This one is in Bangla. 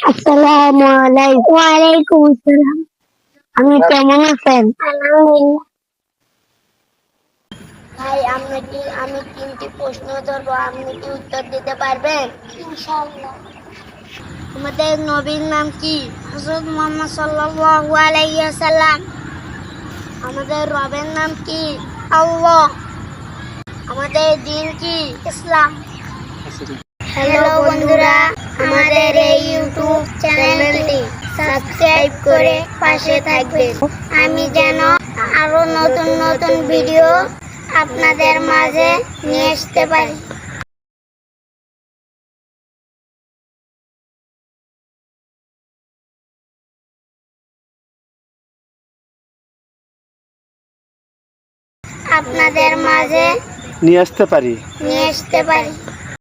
আসসালামু আলাইকুম। ওয়ালাইকুম আসসালাম। আমি কেমন আছেন? আলহামদুলিল্লাহ। ভাই আমি তিনটি প্রশ্ন ধরবো, আপনি কি উত্তর দিতে পারবেন? ইনশাআল্লাহ। আমাদের নবীর নাম কি? হযরত মুহাম্মদ সাল্লাল্লাহু আলাইহি ওয়াসাল্লাম। আমাদের রবের নাম কি? আল্লাহ। আমাদের দিন কি? ইসলাম। হ্যালো বন্ধুরা, আমাদের এই ইউটিউব চ্যানেলটি সাবস্ক্রাইব করে পাশে থাকবেন, আমি যেন আরো নতুন নতুন ভিডিও আপনাদের মাঝে নিয়ে আসতে পারি। আপনাদের মাঝে নিয়ে আসতে পারি।